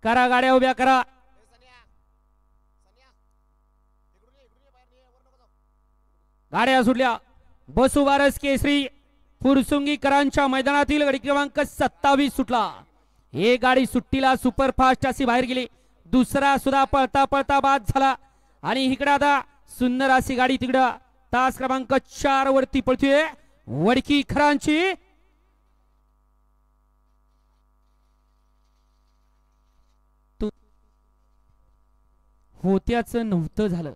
करा गाड्या उभ्या करा. गाड्या सुटल्या. बसू बारस केसरी फुरसुंगीकरांच्या मैदानातील गाडी क्रमांक 27 सुटला. एक गाडी सुट्टीला सुपरफास्ट अशी बाहेर गेली. दुसरा सुद्धा पळता पळता बाद झाला आणि इकडे आता सुंदर अशी गाडी तिकडं तास क्रमांक 4 वरती पळतोय वडकीकरांची. होत्याच नव्हतं झालं.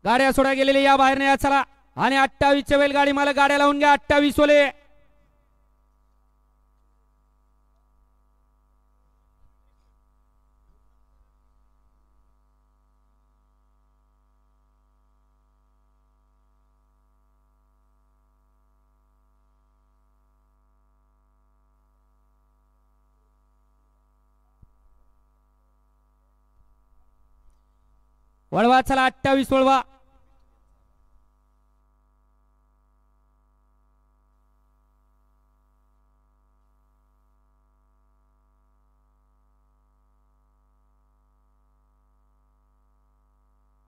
गाड्या सोडा गेलेले या बाहेर नाही चला. आणि 28 वेळ गाडी मला गाड्या लावून घ्या. 28 ओले वळवा चला. 28 वळवा.